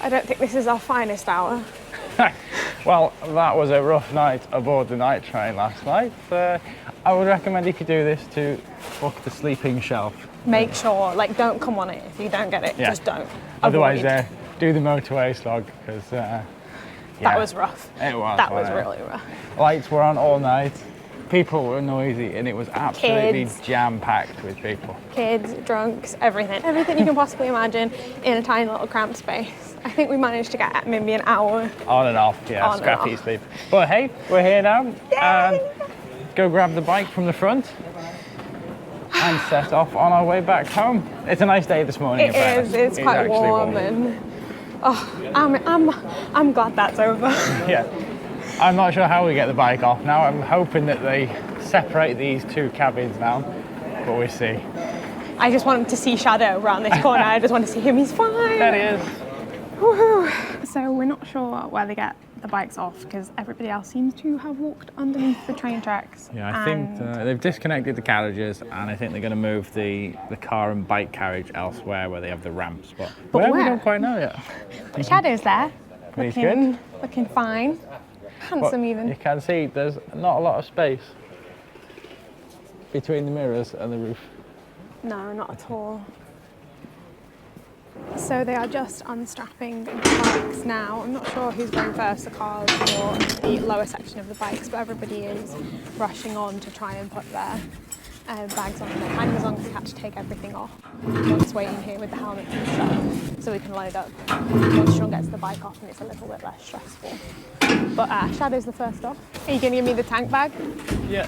I don't think this is our finest hour. Well, that was a rough night aboard the night train last night. I would recommend if you do this to book the sleeping shelf. Make sure, like, don't come on it if you don't get it. Yeah. Just don't. Otherwise, do the motorway slog because that was rough. It was. That was really rough. Lights were on all night. People were noisy, and it was absolutely jam-packed with people. Kids, drunks, everything. Everything you can possibly imagine in a tiny little cramped space. I think we managed to get maybe an hour. On and off, yeah, scrappy sleep. But hey, we're here now. Go grab the bike from the front and set off on our way back home. It's a nice day this morning. It is. It's quite warm, and I'm glad that's over. Yeah. I'm not sure how we get the bike off now. I'm hoping that they separate these two cabins now, but we'll see. I just want to see Shadow around this corner. I just want to see him. He's fine. There he is. Woohoo. So we're not sure where they get the bikes off because everybody else seems to have walked underneath the train tracks. Yeah, I think they've disconnected the carriages, and I think they're going to move the car and bike carriage elsewhere where they have the ramps. But where? We don't quite know yet. But Shadow's there. He's good. Looking fine. Handsome even. You can see there's not a lot of space between the mirrors and the roof. No, not at all. So they are just unstrapping the bikes now. I'm not sure who's going first, the cars or the lower section of the bikes, but everybody is rushing on to try and put their bags on their hangers-on because they had to take everything off. We're just waiting here with the helmets and stuff so we can load up once Sean gets the bike off and it's a little bit less stressful. But Shadow's the first off. Are you going to give me the tank bag? Yeah.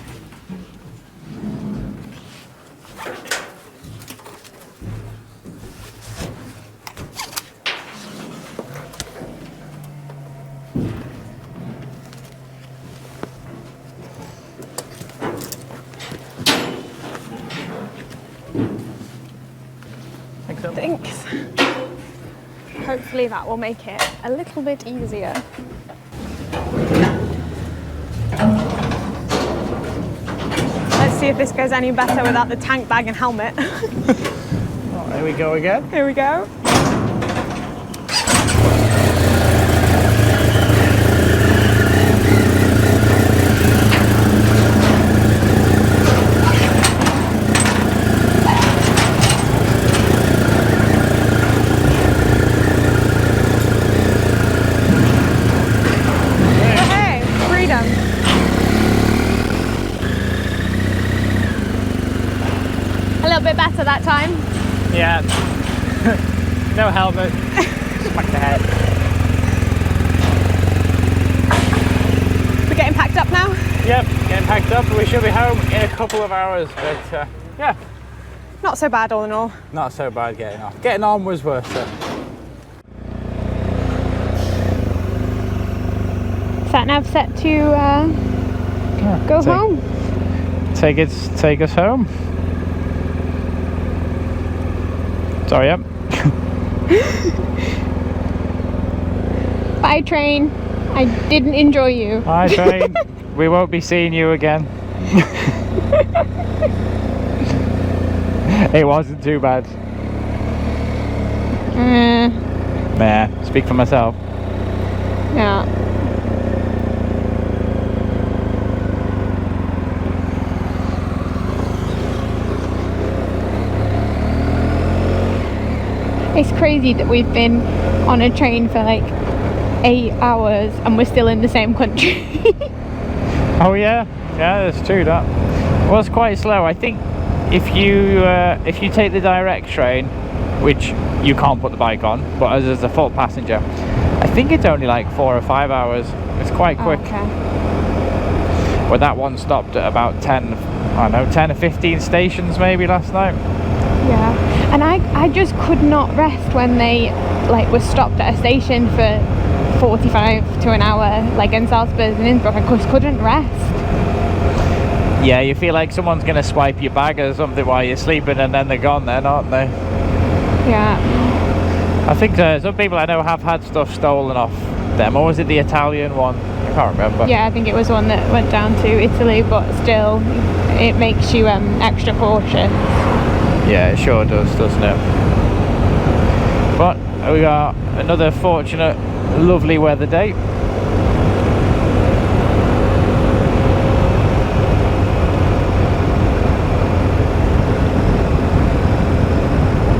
Thanks. Hopefully that will make it a little bit easier. Let's see if this goes any better without the tank bag and helmet. Oh, here we go again. Here we go. Better that time? Yeah. No helmet. Smack the head. We're getting packed up now? Yep, getting packed up. We should be home in a couple of hours, but yeah. Not so bad all in all. Not so bad getting off. Getting on was worth it. Sat nav set to go home. Take us home. Sorry, yep. Bye train. I didn't enjoy you. Bye train. We won't be seeing you again. It wasn't too bad. Nah, speak for myself. Yeah. It's crazy that we've been on a train for like 8 hours and we're still in the same country. Oh yeah, that's true. That was quite slow. I think if you take the direct train, which you can't put the bike on, but as a full passenger, I think it's only like 4 or 5 hours. It's quite quick. Okay. But that one stopped at about 10 or 15 stations maybe last night. Yeah. And I just could not rest when they like were stopped at a station for 45 to an hour, like in Salzburg and Innsbruck. I just couldn't rest. Yeah, you feel like someone's going to swipe your bag or something while you're sleeping and then they're gone then, aren't they? Yeah. I think some people I know have had stuff stolen off them. Or was it the Italian one? I can't remember. Yeah, I think it was one that went down to Italy, but still, it makes you extra cautious. Yeah, it sure does, doesn't it? But we got another fortunate, lovely weather day.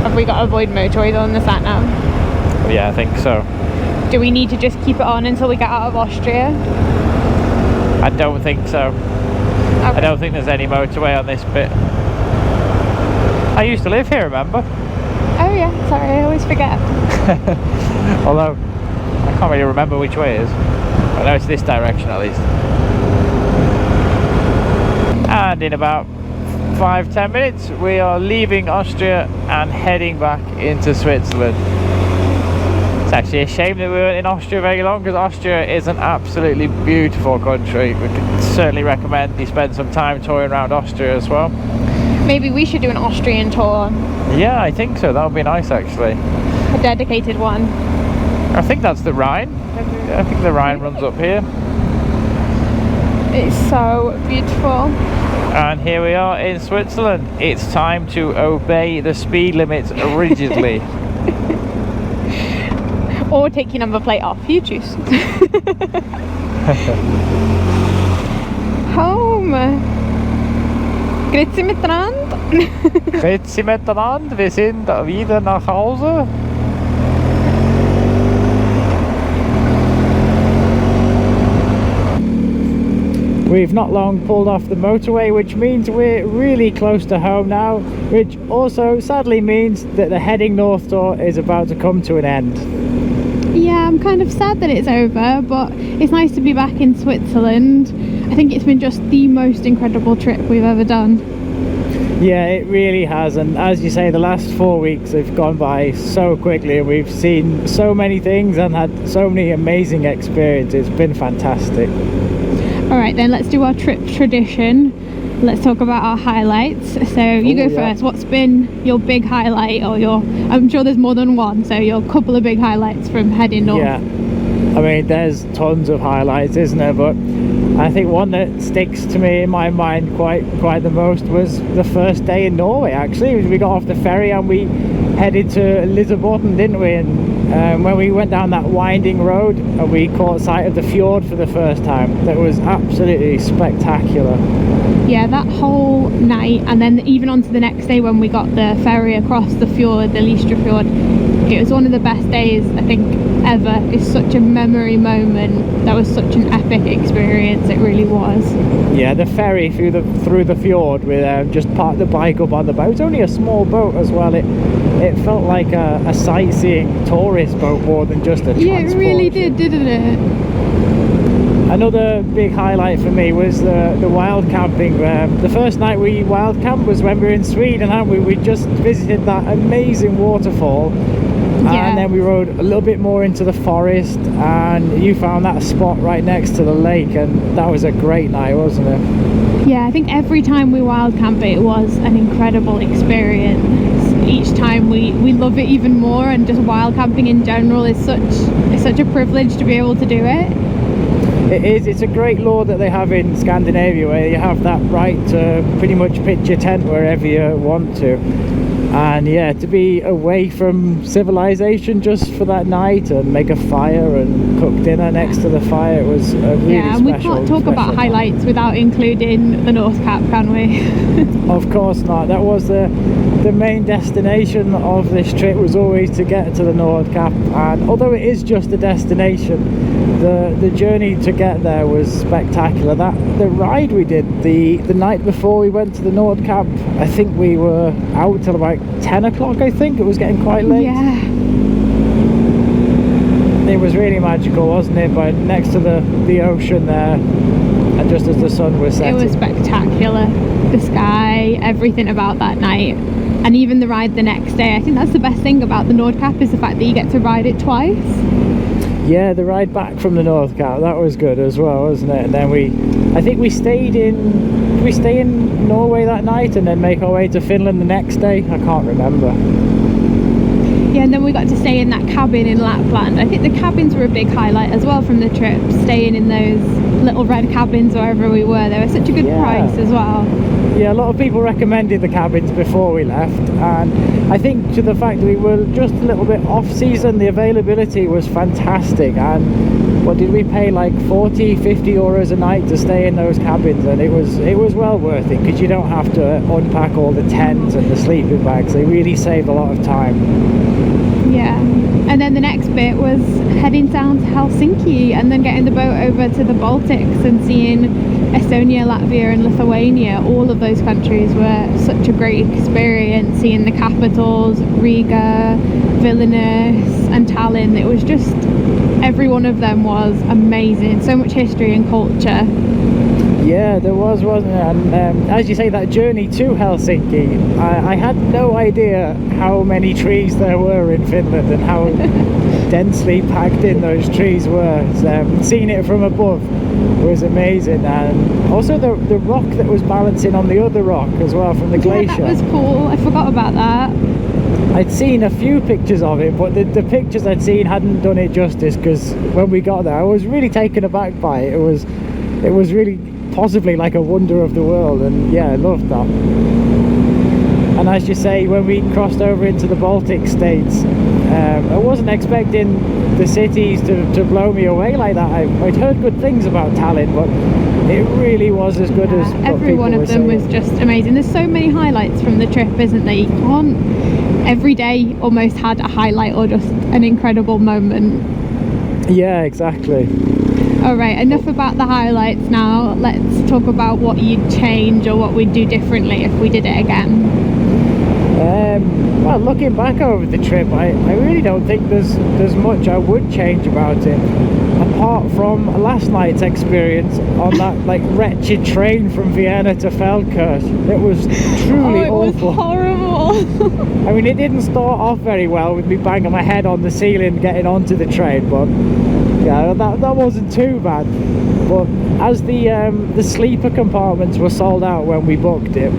Have we got to avoid motorways on the sat nav? Yeah, I think so. Do we need to just keep it on until we get out of Austria? I don't think so. Okay. I don't think there's any motorway on this bit. I used to live here, remember? Oh yeah, sorry, I always forget. Although, I can't really remember which way it is. I know it's this direction at least. And in about 5-10 minutes, we are leaving Austria and heading back into Switzerland. It's actually a shame that we weren't in Austria very long, because Austria is an absolutely beautiful country. We can certainly recommend you spend some time touring around Austria as well. Maybe we should do an Austrian tour. Yeah, I think so. That would be nice, actually. A dedicated one. I think that's the Rhine. I think the Rhine runs up here. It's so beautiful. And here we are in Switzerland. It's time to obey the speed limits rigidly. Or take your number plate off, you choose. Home. Grüezi miteinander. Grüezi miteinander, wir sind wieder nach Hause. We've not long pulled off the motorway, which means we're really close to home now, which also sadly means that the heading north tour is about to come to an end. Yeah, I'm kind of sad that it's over, but it's nice to be back in Switzerland. I think it's been just the most incredible trip we've ever done. Yeah, it really has, and as you say, the last 4 weeks have gone by so quickly. We've seen so many things and had so many amazing experiences. It's been fantastic. Alright then, let's do our trip tradition. Let's talk about our highlights. So you go first. What's been your big highlight, or your, I'm sure there's more than one, so your couple of big highlights from heading north? Yeah, I mean, there's tons of highlights, isn't there? But I think one that sticks to me in my mind quite the most was the first day in Norway. Actually, we got off the ferry and we headed to Lisbon, didn't we? And when we went down that winding road and we caught sight of the fjord for the first time, that was absolutely spectacular. Yeah, that whole night, and then even on to the next day when we got the ferry across the fjord, the Listra fjord, it was one of the best days I think ever. It's such a memory moment. That was such an epic experience, it really was. Yeah, the ferry through the fjord, we just parked the bike up on the boat. It was only a small boat as well. It felt like a sightseeing tourist boat more than just a transport. Yeah, it really did, didn't it? Another big highlight for me was the wild camping. The first night we wild camped was when we were in Sweden, hadn't we? We just visited that amazing waterfall. Yeah. And then we rode a little bit more into the forest, and you found that spot right next to the lake, and that was a great night, wasn't it? Yeah, I think every time we wild camp it was an incredible experience. Each time we love it even more, and just wild camping in general is such a privilege to be able to do it. It is. It's a great law that they have in Scandinavia, where you have that right to pretty much pitch your tent wherever you want to. And yeah, to be away from civilization just for that night and make a fire and cook dinner next to the fire, it was a really and special, we can't talk about night. highlights without including the Nordkapp, can we? Of course not. That was the main destination of this trip, was always to get to the Nordkapp, and although it is just a destination, the journey to get there was spectacular. The ride we did the night before we went to the Nordkapp, I think we were out till about 10 o'clock. I think it was getting quite late. Yeah. It was really magical, wasn't it? But next to the ocean there, and just as the sun was setting. It was spectacular. The sky, everything about that night. And even the ride the next day. I think that's the best thing about the Nordkapp, is the fact that you get to ride it twice. Yeah, the ride back from the Nordkapp, that was good as well, wasn't it? And then I think we stayed in Norway that night and then make our way to Finland the next day. I can't remember. Yeah, and then we got to stay in that cabin in Lapland. I think the cabins were a big highlight as well from the trip, staying in those little red cabins wherever we were. They were such a good price as well. Yeah, a lot of people recommended the cabins before we left, and I think to the fact that we were just a little bit off season, the availability was fantastic. And what did we pay, like 40-50 euros a night to stay in those cabins, and it was well worth it, because you don't have to unpack all the tents and the sleeping bags. They really saved a lot of time. Yeah, and then the next bit was heading down to Helsinki and then getting the boat over to the Baltics and seeing Estonia, Latvia and Lithuania. All of those countries were such a great experience, seeing the capitals, Riga, Vilnius and Tallinn. It was just, every one of them was amazing. So much history and culture. Yeah, there was, wasn't there? And as you say, that journey to Helsinki, I had no idea how many trees there were in Finland and how densely packed in those trees were. Seeing it from above was amazing, and also the rock that was balancing on the other rock as well from the glacier. That was cool. I forgot about that. I'd seen a few pictures of it, but the pictures I'd seen hadn't done it justice, because when we got there I was really taken aback by it. It was really possibly like a wonder of the world, and yeah, I loved that. And as you say, when we crossed over into the Baltic states, I wasn't expecting the cities to blow me away like that. I'd heard good things about Tallinn, but it really was as good as what every one of them was just amazing. There's so many highlights from the trip, isn't there? You can't, every day almost had a highlight or just an incredible moment. Yeah, exactly. Alright, enough about the highlights now. Let's talk about what you'd change or what we'd do differently if we did it again. Well, looking back over the trip, I really don't think there's much I would change about it, apart from last night's experience on that like wretched train from Vienna to Feldkirch. It was truly awful. Was horrible. I mean, it didn't start off very well with me banging my head on the ceiling getting onto the train, but yeah, that wasn't too bad. But as the sleeper compartments were sold out when we booked it,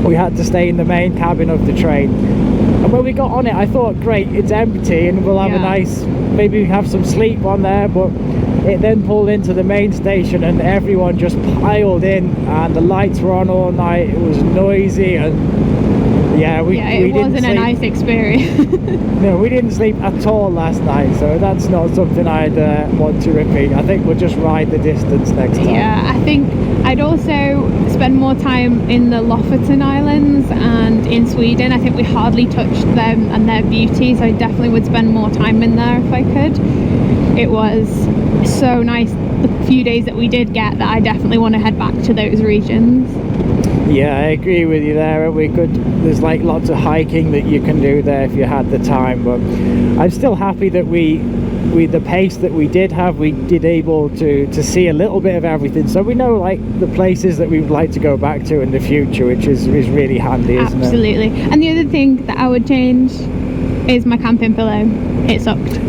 we had to stay in the main cabin of the train. And when we got on it, I thought, great, it's empty and we'll have a nice, maybe have some sleep on there. But it then pulled into the main station and everyone just piled in, and the lights were on all night. It was noisy, and yeah, it wasn't a nice experience. No, we didn't sleep at all last night, so that's not something I'd want to repeat. I think we'll just ride the distance next time. Yeah, I think I'd also spend more time in the Lofoten Islands and in Sweden. I think we hardly touched them and their beauty, so I definitely would spend more time in there if I could. It was so nice the few days that we did get, that I definitely want to head back to those regions. Yeah, I agree with you there. There's like lots of hiking that you can do there if you had the time, but I'm still happy that the pace that we did have, we did able to see a little bit of everything, so we know like the places that we would like to go back to in the future, which is really handy, isn't it? Absolutely. And the other thing that I would change is my camping pillow. It sucked.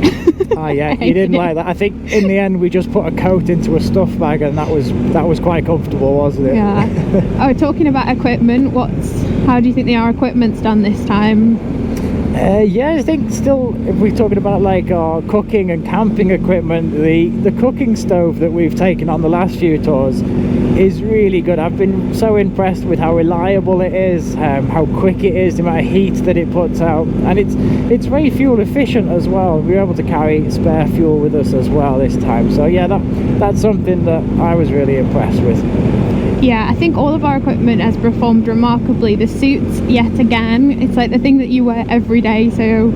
Oh yeah, you didn't like that. I think in the end we just put a coat into a stuff bag, and that was quite comfortable, wasn't it? Yeah. Oh, talking about equipment, how do you think our equipment's done this time? Yeah, I think still, if we're talking about like our cooking and camping equipment, the cooking stove that we've taken on the last few tours is really good. I've been so impressed with how reliable it is, how quick it is, the amount of heat that it puts out, and it's very fuel efficient as well. We were able to carry spare fuel with us as well this time, so yeah, that's something that I was really impressed with. Yeah, I think all of our equipment has performed remarkably. The suits, yet again, it's like the thing that you wear every day, so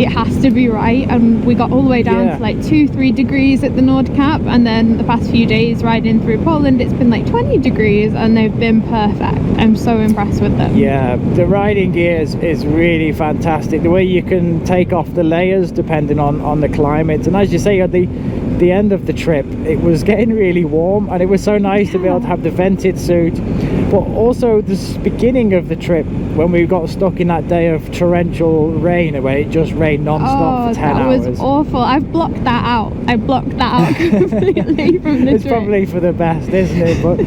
it has to be right. And we got all the way down to like 2-3 degrees at the Nordkapp, and then the past few days riding through Poland, it's been like 20 degrees, and they've been perfect. I'm so impressed with them. Yeah, the riding gear is really fantastic. The way you can take off the layers depending on the climate, and as you say, at the end of the trip it was getting really warm, and it was so nice to be able to have the vented suit But also the beginning of the trip, when we got stuck in that day of torrential rain where it just rained non-stop for 10 hours. That was awful. I've blocked that out. I blocked that out completely from the It's trip. probably for the best, isn't it? But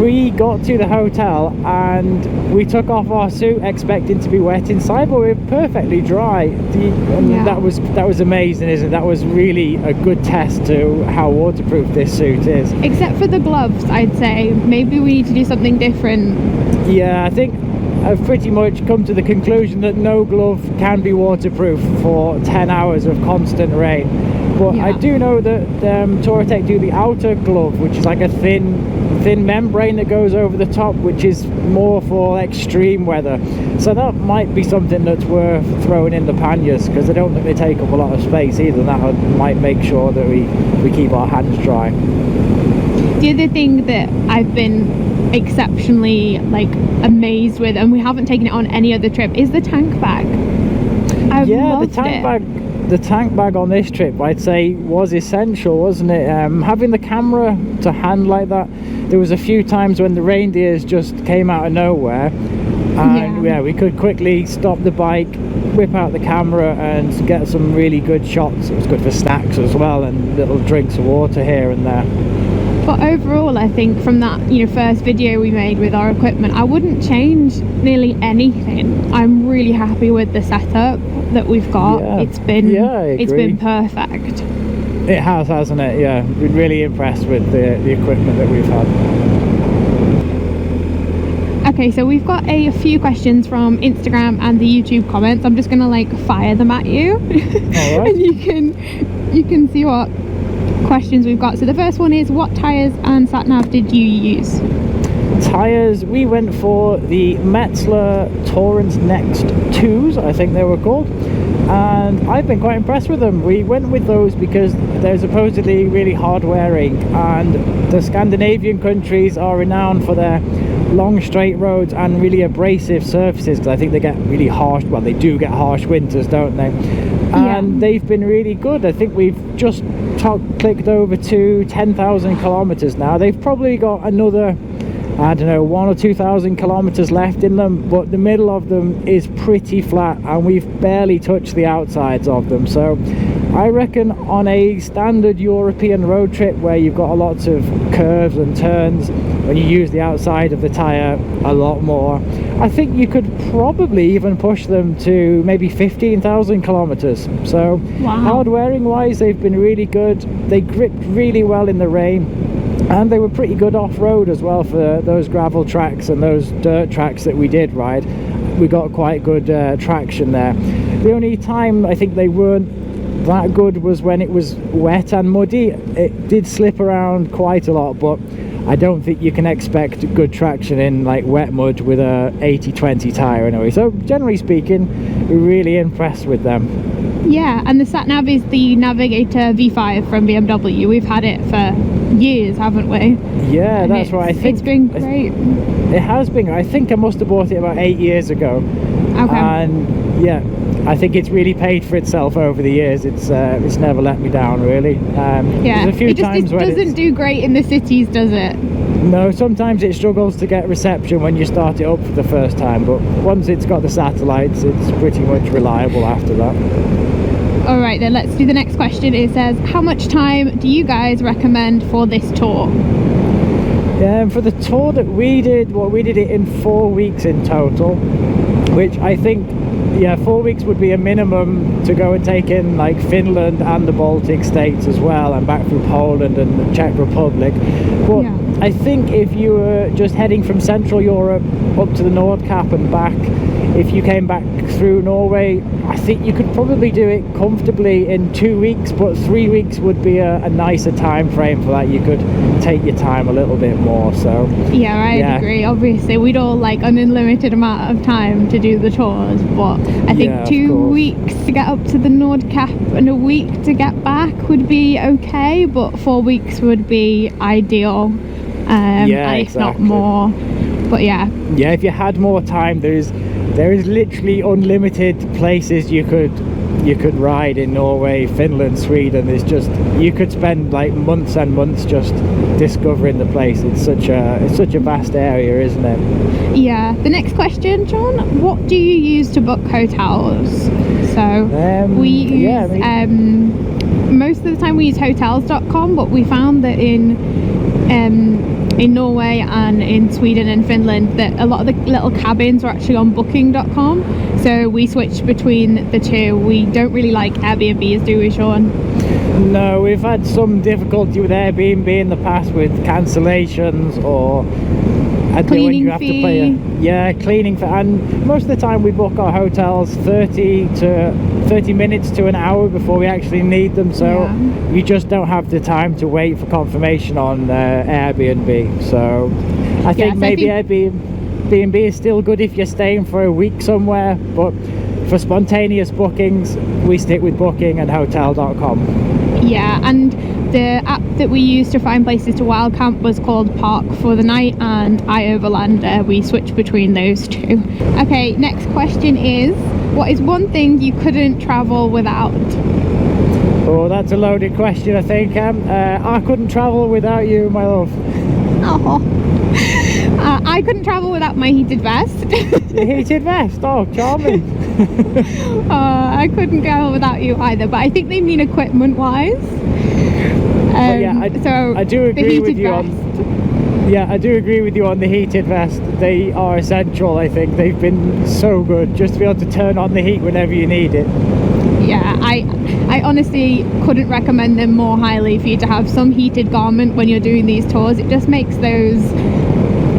we got to the hotel and we took off our suit expecting to be wet inside, but we were perfectly dry. And that was amazing, isn't it? That was really a good test to how waterproof this suit is. Except for the gloves, I'd say. Maybe we need to do something different. Yeah, I think I've pretty much come to the conclusion that no glove can be waterproof for 10 hours of constant rain. But I do know that Touratech do the outer glove, which is like a thin membrane that goes over the top, which is more for extreme weather. So that might be something that's worth throwing in the panniers, because I don't think they take up a lot of space either, and that might make sure that we keep our hands dry. The other thing that I've been exceptionally amazed with, and we haven't taken it on any other trip, is the tank bag. The tank bag on this trip, I'd say, was essential, wasn't it? Having the camera to hand like that. There was a few times when the reindeers just came out of nowhere, and we could quickly stop the bike, whip out the camera and get some really good shots. It was good for snacks as well, and little drinks of water here and there. But overall, I think from that first video we made with our equipment, I wouldn't change nearly anything. I'm really happy with the setup that we've got. It's been perfect. It has, hasn't it? Yeah, been really impressed with the equipment that we've had. Okay, so we've got a few questions from Instagram and the YouTube comments. I'm just gonna fire them at you. All right. And you can see what questions we've got. So the first one is, what tyres and sat-nav did you use? Tyres, we went for the Metzler Torrance Next 2s, I think they were called, and I've been quite impressed with them. We went with those because they're supposedly really hard wearing, and the Scandinavian countries are renowned for their long straight roads and really abrasive surfaces, because I think they get really harsh, well, they do get harsh winters, don't they? And they've been really good. I think we've just clicked over to 10,000 kilometers now. They've probably got another, I don't know, 1,000 or 2,000 kilometers left in them, but the middle of them is pretty flat and we've barely touched the outsides of them. So I reckon on a standard European road trip where you've got lots of curves and turns, when you use the outside of the tyre a lot more, I think you could probably even push them to maybe 15,000 kilometers. So hard wearing wise, they've been really good. They gripped really well in the rain, and they were pretty good off-road as well for those gravel tracks and those dirt tracks that we did ride. We got quite good traction there. The only time I think they weren't that good was when it was wet and muddy. It did slip around quite a lot, but I don't think you can expect good traction in wet mud with a 80/20 tyre anyway. So generally speaking, we're really impressed with them. Yeah, and the sat-nav is the Navigator V5 from BMW. We've had it for years, haven't we? Yeah, and that's right. I think it's been great. It has been. I think I must have bought it about 8 years ago. Okay. And yeah, I think it's really paid for itself over the years. It's never let me down, really. Yeah, a few it times doesn't do great in the cities, does it? No, sometimes it struggles to get reception when you start it up for the first time, but once it's got the satellites, it's pretty much reliable after that. All right, then let's do the next question. It says, how much time do you guys recommend for this tour? For the tour that we did, we did it in 4 weeks in total, which I think, 4 weeks would be a minimum to go and take in Finland and the Baltic states as well, and back through Poland and the Czech Republic. But I think if you were just heading from Central Europe up to the Nordkapp and back, if you came back through Norway, I think you could probably do it comfortably in 2 weeks, but 3 weeks would be a nicer time frame for that. You could take your time a little bit more. So yeah, I agree. Obviously we'd all like an unlimited amount of time to do the tours, but I think 2 weeks to get up to the Nordkapp and a week to get back would be okay, but 4 weeks would be ideal, if not more. But yeah, if you had more time, there is literally unlimited places you could you could ride in Norway, Finland, Sweden. It's just, you could spend like months and months just discovering the place. It's such a vast area, isn't it? Yeah. The next question, John, what do you use to book hotels? So we use most of the time we use hotels.com, but we found that in Norway and in Sweden and Finland that a lot of the little cabins are actually on booking.com, so we switched between the two. We don't really like Airbnbs, do we, Sean? No, we've had some difficulty with Airbnb in the past with cancellations or cleaning you have fee. to pay cleaning fee. And most of the time we book our hotels 30 minutes to an hour before we actually need them, so we just don't have the time to wait for confirmation on Airbnb. So I think Airbnb is still good if you're staying for a week somewhere, but for spontaneous bookings we stick with Booking and hotel.com. Yeah, and the app that we used to find places to wild camp was called Park for the Night and iOverlander. We switched between those two. Okay, next question is, what is one thing you couldn't travel without? Oh, that's a loaded question, I think. I couldn't travel without you, my love. Oh, I couldn't travel without my heated vest. Your heated vest? Oh, charming. I couldn't travel without you either, but I think they mean equipment-wise. I do agree with you I do agree with you on the heated vest. They are essential, I think. They've been so good, just to be able to turn on the heat whenever you need it. Yeah, I honestly couldn't recommend them more highly for you to have some heated garment when you're doing these tours. It just makes those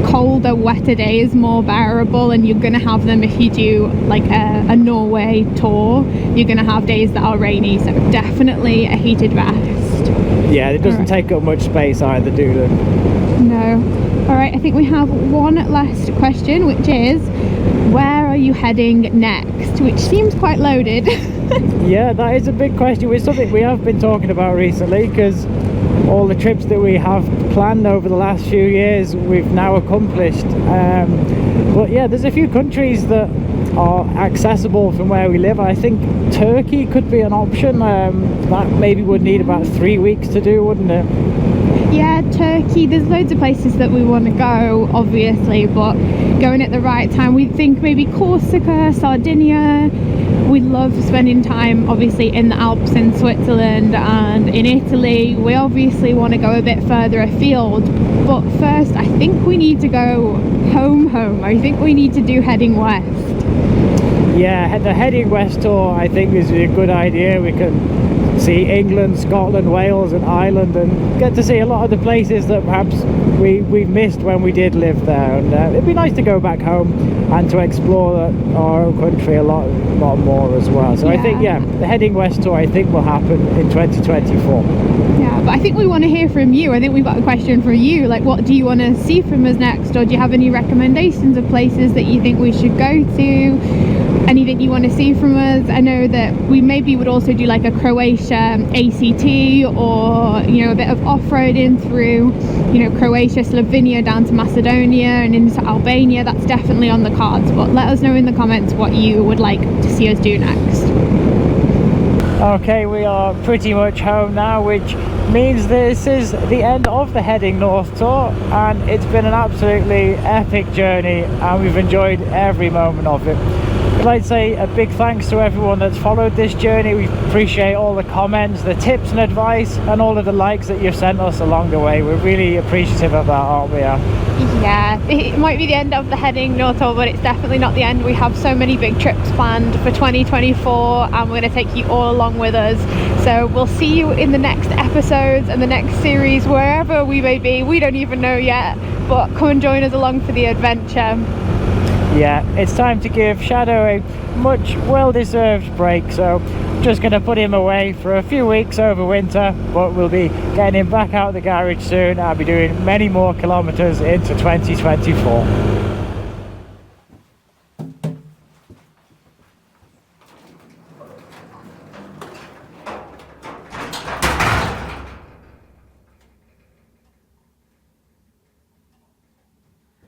colder, wetter days more bearable, and you're gonna have them if you do like a Norway tour. You're gonna have days that are rainy, so definitely a heated vest. Yeah, it doesn't take up much space either, do they? No. Alright, I think we have one last question, which is, where are you heading next? Which seems quite loaded. Yeah, that is a big question. It's something we have been talking about recently, because all the trips that we have planned over the last few years we've now accomplished. But yeah, there's a few countries that are accessible from where we live. I think Turkey could be an option. That maybe would need about 3 weeks to do, wouldn't it? Yeah, Turkey, there's loads of places that we want to go, obviously, but going at the right time. We think maybe Corsica, Sardinia. We love spending time, obviously, in the Alps in Switzerland and in Italy. We obviously want to go a bit further afield, but first I think we need to go home. I think we need to do Heading West. Yeah, the Heading West tour I think is a good idea. We can see England, Scotland, Wales and Ireland, and get to see a lot of the places that perhaps we missed when we did live there. And it'd be nice to go back home and to explore our own country a lot more as well. So I think, the Heading West tour I think will happen in 2024. Yeah, but I think we want to hear from you. I think we've got a question for you, like what do you want to see from us next, or do you have any recommendations of places that you think we should go to? Anything you want to see from us? I know that we maybe would also do like a Croatia ACT, or a bit of off-roading through Croatia, Slovenia down to Macedonia and into Albania. That's definitely on the cards, but let us know in the comments what you would like to see us do next. Okay, we are pretty much home now, which means this is the end of the Heading North tour, and it's been an absolutely epic journey and we've enjoyed every moment of it. I'd like to say a big thanks to everyone that's followed this journey. We appreciate all the comments, the tips and advice, and all of the likes that you've sent us along the way. We're really appreciative of that, aren't we? Yeah, it might be the end of the Heading North tour, but it's definitely not the end. We have so many big trips planned for 2024, and we're going to take you all along with us. So we'll see you in the next episodes and the next series, wherever we may be. We don't even know yet, but come and join us along for the adventure. Yeah, it's time to give Shadow a much well-deserved break, so I'm just going to put him away for a few weeks over winter, but we'll be getting him back out of the garage soon. I'll be doing many more kilometers into 2024.